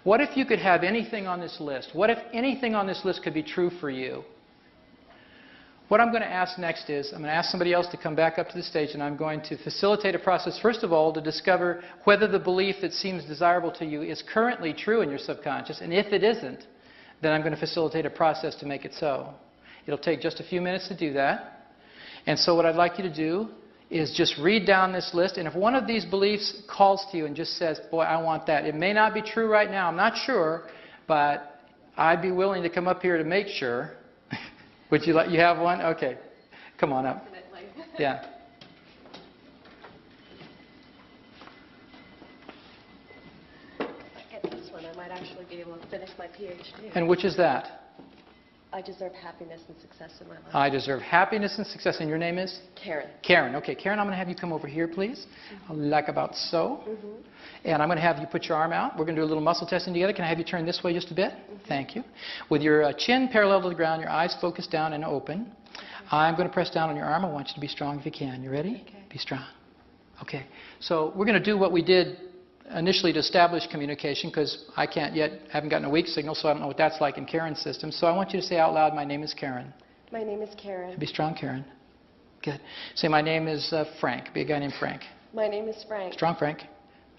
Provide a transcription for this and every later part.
What if you could have anything on this list? What if anything on this list could be true for you? What I'm going to ask next is, I'm going to ask somebody else to come back up to the stage, and I'm going to facilitate a process, first of all, to discover whether the belief that seems desirable to you is currently true in your subconscious. And if it isn't, then I'm going to facilitate a process to make it so. It'll take just a few minutes to do that. And so what I'd like you to do is just read down this list. And if one of these beliefs calls to you and just says, boy, I want that. It may not be true right now. I'm not sure. But I'd be willing to come up here to make sure. Would you like? You have one? Okay. Come on up. Definitely. Yeah. If I get this one, I might actually be able to finish my PhD. And which is that? I deserve happiness and success in my life. I deserve happiness and success. And your name is? Karen. Karen. Okay, Karen, I'm going to have you come over here, please. Like about so. And I'm going to have you put your arm out. We're going to do a little muscle testing together. Can I have you turn this way just a bit? Thank you. With your chin parallel to the ground, your eyes focused down and open. I'm going to press down on your arm. I want you to be strong if you can. You ready? Okay. Be strong. Okay. So we're going to do what we did initially to establish communication, because I haven't gotten a weak signal, so I don't know what that's like in Karen's system. So I want you to say out loud, my name is Karen. My name is Karen. Be strong, Karen. Good. Say, my name is Frank. Be a guy named Frank. My name is Frank. Strong, Frank.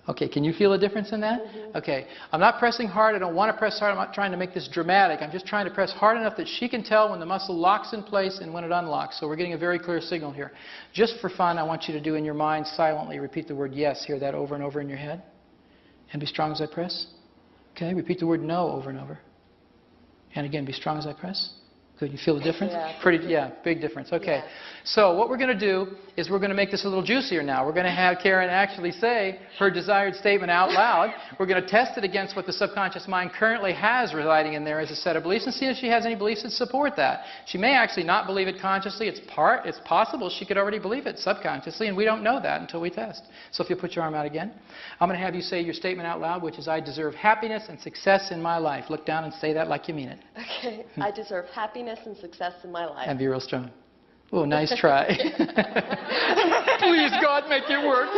Okay, can you feel a difference in that? Okay. I'm not pressing hard. I don't want to press hard. I'm not trying to make this dramatic. I'm just trying to press hard enough that she can tell when the muscle locks in place and when it unlocks. So we're getting a very clear signal here. Just for fun, I want you to do in your mind silently, repeat the word yes. Hear that over and over in your head. And be strong as I press. Okay, repeat the word no over and over. And again, be strong as I press. Good, you feel the difference? Yeah. Big difference. Okay, Yeah. so what we're going to do is we're going to make this a little juicier now. We're going to have Karen actually say her desired statement out loud. We're going to test it against what the subconscious mind currently has residing in there as a set of beliefs and see if she has any beliefs that support that. She may actually not believe it consciously. It's possible she could already believe it subconsciously, and we don't know that until we test. So if you put your arm out again, I'm going to have you say your statement out loud, which is, I deserve happiness and success in my life. Look down and say that like you mean it. Okay. I deserve happiness and success in my life. And be real strong. Oh, nice try. Please, God, make it work.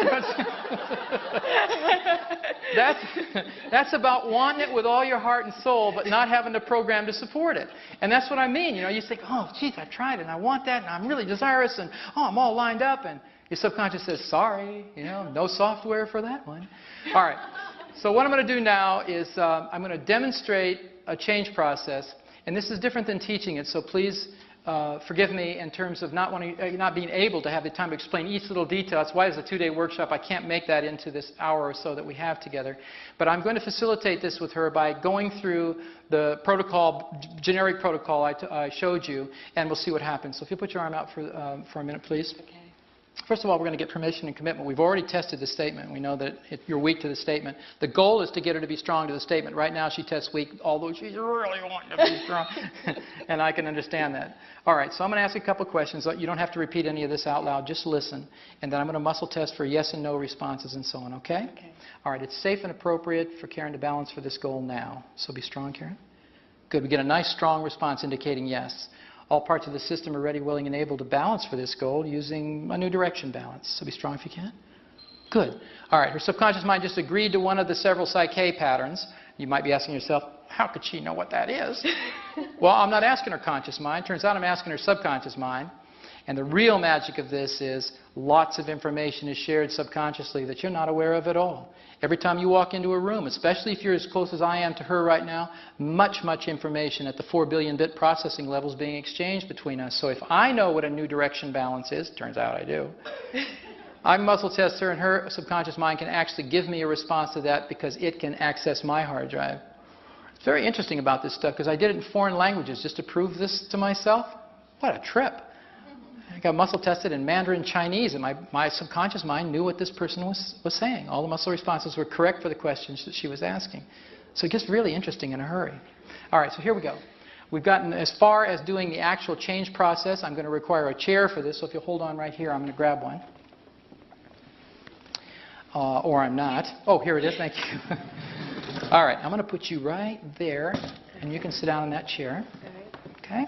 That's about wanting it with all your heart and soul, but not having the program to support it. And that's what I mean. You know, you think, oh, geez, I tried it, and I want that, and I'm really desirous, and oh, I'm all lined up. And your subconscious says, sorry, you know, no software for that one. All right. So what I'm going to do now is I'm going to demonstrate a change process. And this is different than teaching it, so please forgive me in terms of not being able to have the time to explain each little detail. That's why it's a 2-day workshop. I can't make that into this hour or so that we have together. But I'm going to facilitate this with her by going through the protocol, generic protocol I showed you, and we'll see what happens. So if you put your arm out for a minute, please. Okay. First of all, we're going to get permission and commitment. We've already tested the statement. We know that you're weak to the statement. The goal is to get her to be strong to the statement. Right now she tests weak, although she's really wanting to be strong. And I can understand that. All right, so I'm going to ask you a couple of questions. You don't have to repeat any of this out loud. Just listen. And then I'm going to muscle test for yes and no responses and so on, okay? Okay. All right, it's safe and appropriate for Karen to balance for this goal now. So be strong, Karen. Good. We get a nice, strong response indicating yes. All parts of the system are ready, willing, and able to balance for this goal using a new direction balance. So be strong if you can. Good. All right, her subconscious mind just agreed to one of the several Psych K patterns. You might be asking yourself, how could she know what that is? Well, I'm not asking her conscious mind. Turns out I'm asking her subconscious mind. And the real magic of this is lots of information is shared subconsciously that you're not aware of at all. Every time you walk into a room, especially if you're as close as I am to her right now, much information at the 4 billion bit processing level is being exchanged between us. So if I know what a new direction balance is, turns out I do, I muscle test her, and her subconscious mind can actually give me a response to that because it can access my hard drive. It's very interesting about this stuff because I did it in foreign languages just to prove this to myself. What a trip. I got muscle tested in Mandarin Chinese, and my subconscious mind knew what this person was saying. All the muscle responses were correct for the questions that she was asking. So it gets really interesting in a hurry. All right, so here we go. We've gotten as far as doing the actual change process. I'm going to require a chair for this, so if you'll hold on right here, I'm going to grab one. Or I'm not. Oh, here it is. Thank you. All right, I'm going to put you right there, and you can sit down in that chair. Okay?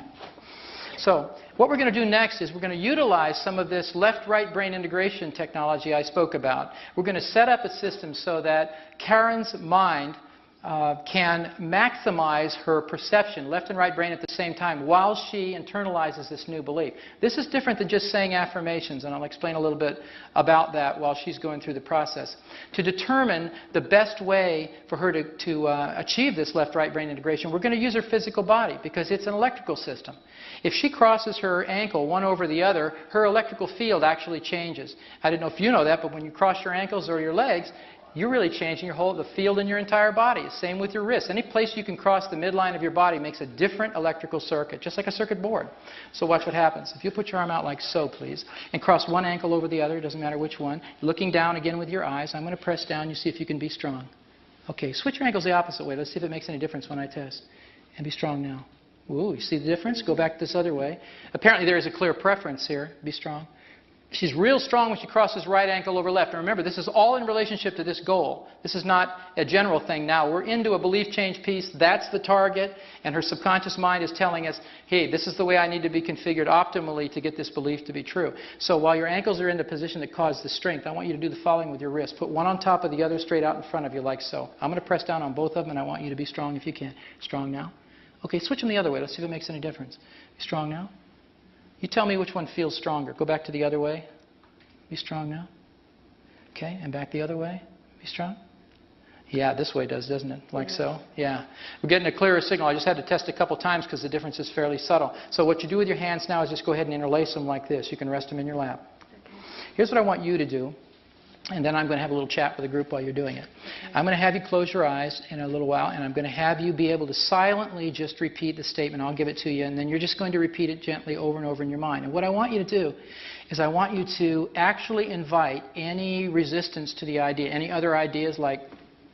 So what we're going to do next is we're going to utilize some of this left-right brain integration technology I spoke about. We're going to set up a system so that Karen's mind can maximize her perception, left and right brain at the same time, while she internalizes this new belief. This is different than just saying affirmations, and I'll explain a little bit about that while she's going through the process. To determine the best way for her to achieve this left-right brain integration, we're going to use her physical body because it's an electrical system. If she crosses her ankle one over the other, her electrical field actually changes. I don't know if you know that, but when you cross your ankles or your legs, you're really changing the field in your entire body. Same with your wrists. Any place you can cross the midline of your body makes a different electrical circuit, just like a circuit board. So watch what happens. If you put your arm out like so, please, and cross one ankle over the other, it doesn't matter which one, looking down again with your eyes, I'm going to press down, you see if you can be strong. Okay, switch your ankles the opposite way. Let's see if it makes any difference when I test. And be strong now. Ooh, you see the difference? Go back this other way. Apparently there is a clear preference here. Be strong. She's real strong when she crosses right ankle over left. And remember, this is all in relationship to this goal. This is not a general thing now. We're into a belief change piece. That's the target. And her subconscious mind is telling us, hey, this is the way I need to be configured optimally to get this belief to be true. So while your ankles are in the position that causes the strength, I want you to do the following with your wrist. Put one on top of the other straight out in front of you like so. I'm going to press down on both of them, and I want you to be strong if you can. Strong now. Okay, switch them the other way. Let's see if it makes any difference. Be strong now. You tell me which one feels stronger. Go back to the other way. Be strong now. Okay, and back the other way. Be strong. Yeah, this way does, doesn't it? Like so. Yeah. We're getting a clearer signal. I just had to test a couple times because the difference is fairly subtle. So what you do with your hands now is just go ahead and interlace them like this. You can rest them in your lap. Okay. Here's what I want you to do. And then I'm going to have a little chat with the group while you're doing it. Okay. I'm going to have you close your eyes in a little while, and I'm going to have you be able to silently just repeat the statement. I'll give it to you, and then you're just going to repeat it gently over and over in your mind. And what I want you to do is I want you to actually invite any resistance to the idea, any other ideas like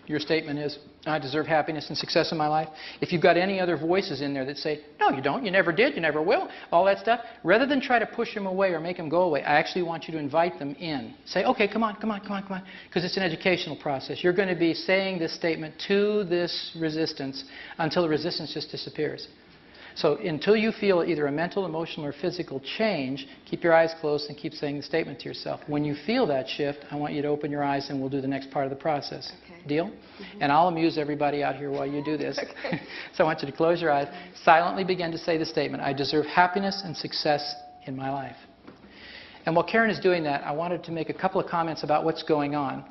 your statement is, I deserve happiness and success in my life. If you've got any other voices in there that say, no, you don't, you never did, you never will, all that stuff, rather than try to push them away or make them go away, I actually want you to invite them in. Say, okay, come on, come on, come on, come on, because it's an educational process. You're going to be saying this statement to this resistance until the resistance just disappears. So until you feel either a mental, emotional, or physical change, keep your eyes closed and keep saying the statement to yourself. When you feel that shift, I want you to open your eyes and we'll do the next part of the process. Okay. Deal? Mm-hmm. And I'll amuse everybody out here while you do this. Okay. So I want you to close your eyes, silently begin to say the statement, I deserve happiness and success in my life. And while Karen is doing that, I wanted to make a couple of comments about what's going on.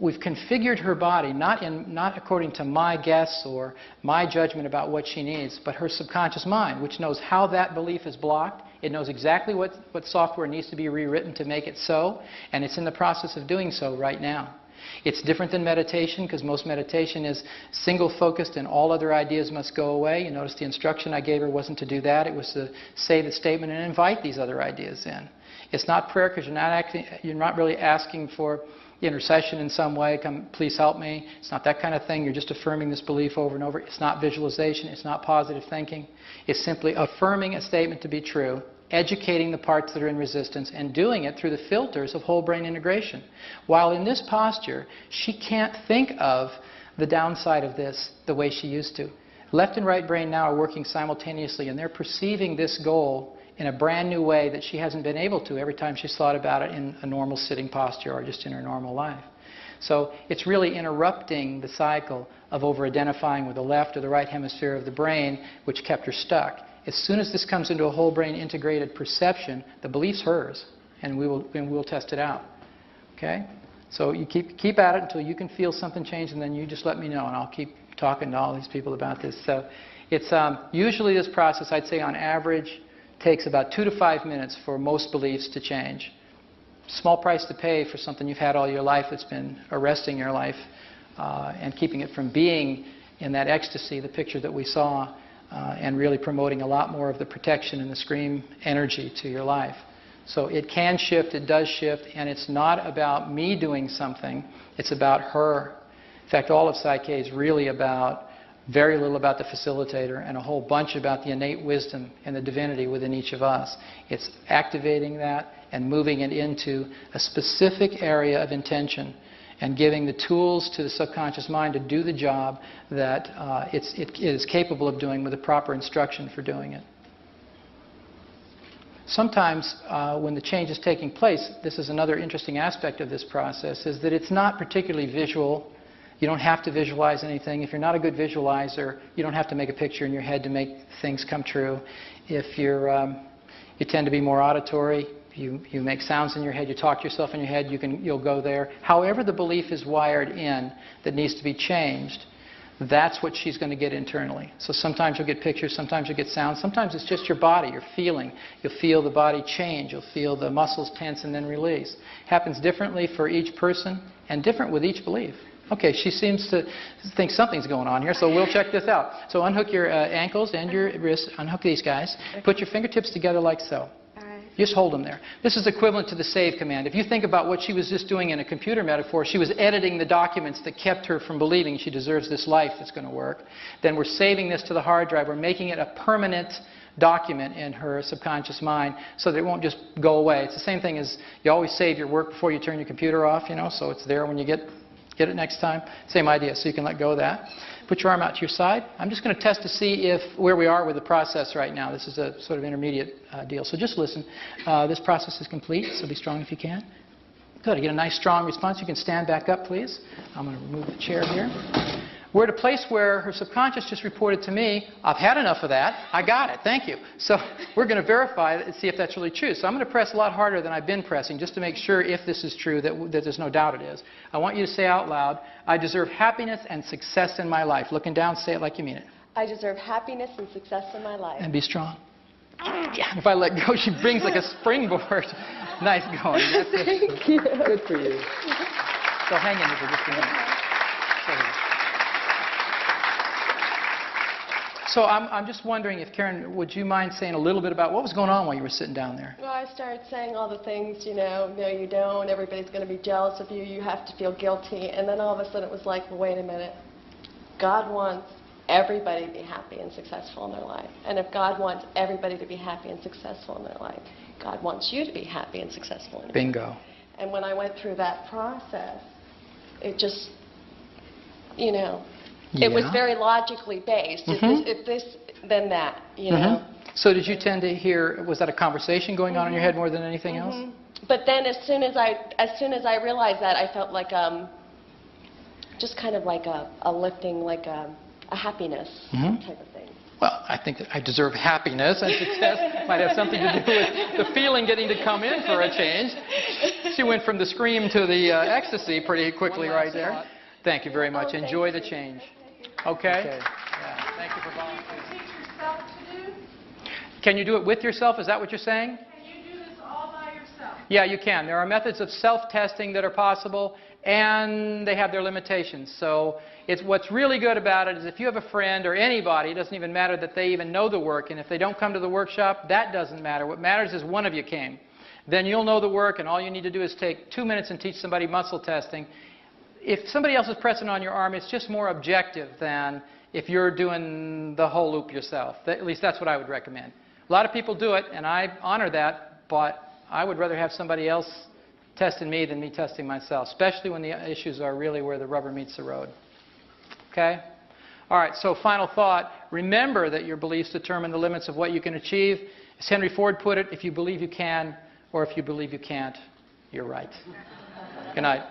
We've configured her body, not according to my guess or my judgment about what she needs, but her subconscious mind, which knows how that belief is blocked. It knows exactly what software needs to be rewritten to make it so, and it's in the process of doing so right now. It's different than meditation because most meditation is single-focused and all other ideas must go away. You notice the instruction I gave her wasn't to do that. It was to say the statement and invite these other ideas in. It's not prayer because you're not really asking for intercession in some way, come please help me. It's not that kind of thing. You're just affirming this belief over and over. It's not visualization. It's not positive thinking. It's simply affirming a statement to be true, educating the parts that are in resistance, and doing it through the filters of whole brain integration. While in this posture, she can't think of the downside of this the way she used to. Left and right brain now are working simultaneously, and they're perceiving this goal in a brand new way that she hasn't been able to every time she's thought about it in a normal sitting posture or just in her normal life. So it's really interrupting the cycle of over-identifying with the left or the right hemisphere of the brain, which kept her stuck. As soon as this comes into a whole brain integrated perception, the belief's hers, and we'll test it out. Okay? So you keep at it until you can feel something change, and then you just let me know, and I'll keep talking to all these people about this. So it's usually this process, I'd say on average, takes about 2 to 5 minutes for most beliefs to change. Small price to pay for something you've had all your life that's been arresting your life and keeping it from being in that ecstasy, the picture that we saw, and really promoting a lot more of the protection and the scream energy to your life. So it can shift, it does shift, and it's not about me doing something, it's about her. In fact, all of Psych K is really about very little about the facilitator and a whole bunch about the innate wisdom and the divinity within each of us. It's activating that and moving it into a specific area of intention and giving the tools to the subconscious mind to do the job that it is capable of doing with the proper instruction for doing it. Sometimes when the change is taking place, this is another interesting aspect of this process, is that it's not particularly visual. You don't have to visualize anything. If you're not a good visualizer, you don't have to make a picture in your head to make things come true. If you tend to be more auditory, you make sounds in your head, you talk to yourself in your head, you'll go there. However the belief is wired in that needs to be changed, that's what she's going to get internally. So sometimes you'll get pictures, sometimes you'll get sounds, sometimes it's just your body, your feeling. You'll feel the body change, you'll feel the muscles tense and then release. Happens differently for each person and different with each belief. Okay, she seems to think something's going on here, so we'll check this out. So unhook your ankles and your wrists, unhook these guys, put your fingertips together like so. Just hold them there. This is equivalent to the save command. If you think about what she was just doing in a computer metaphor, she was editing the documents that kept her from believing she deserves this life that's going to work. Then we're saving this to the hard drive. We're making it a permanent document in her subconscious mind so that it won't just go away. It's the same thing as you always save your work before you turn your computer off, you know, so it's there when you get it next time. Same idea, so you can let go of that. Put your arm out to your side. I'm just going to test to see where we are with the process right now. This is a sort of intermediate deal. So just listen. This process is complete, so be strong if you can. Good. I get a nice strong response. You can stand back up, please. I'm going to remove the chair here. We're at a place where her subconscious just reported to me, I've had enough of that. I got it. Thank you. So we're going to verify it and see if that's really true. So I'm going to press a lot harder than I've been pressing just to make sure if this is true, that there's no doubt it is. I want you to say out loud, I deserve happiness and success in my life. Looking down, say it like you mean it. I deserve happiness and success in my life. And be strong. Yeah, if I let go, she brings like a springboard. Nice going. Thank you. Good for you. So hang in here for just a minute. So I'm just wondering if, Karen, would you mind saying a little bit about what was going on while you were sitting down there? Well, I started saying all the things, you know, no you don't, everybody's going to be jealous of you, you have to feel guilty. And then all of a sudden it was like, well, wait a minute. God wants everybody to be happy and successful in their life. And if God wants everybody to be happy and successful in their life, God wants you to be happy and successful in your life. Bingo. And when I went through that process, it just, you know, it was very logically based. If this, then that, you know. So did you tend to hear, was that a conversation going on in your head more than anything else? But then as soon as I realized that, I felt like just kind of like a lifting, like a happiness type of thing. Well, I think that I deserve happiness and success. Might have something to do with the feeling getting to come in for a change. She went from the scream to the ecstasy pretty quickly right there. Thank you very much. Enjoy the change. Okay? Yeah. Thank you for volunteering. Can you teach yourself to do? Can you do it with yourself? Is that what you're saying? Can you do this all by yourself? Yeah, you can. There are methods of self-testing that are possible, and they have their limitations. So what's really good about it is if you have a friend or anybody, it doesn't even matter that they even know the work, and if they don't come to the workshop, that doesn't matter. What matters is one of you came. Then you'll know the work, and all you need to do is take 2 minutes and teach somebody muscle testing. If somebody else is pressing on your arm, it's just more objective than if you're doing the whole loop yourself. At least that's what I would recommend. A lot of people do it, and I honor that, but I would rather have somebody else testing me than me testing myself, especially when the issues are really where the rubber meets the road. Okay? All right, so final thought. Remember that your beliefs determine the limits of what you can achieve. As Henry Ford put it, if you believe you can, or if you believe you can't, you're right. Good night.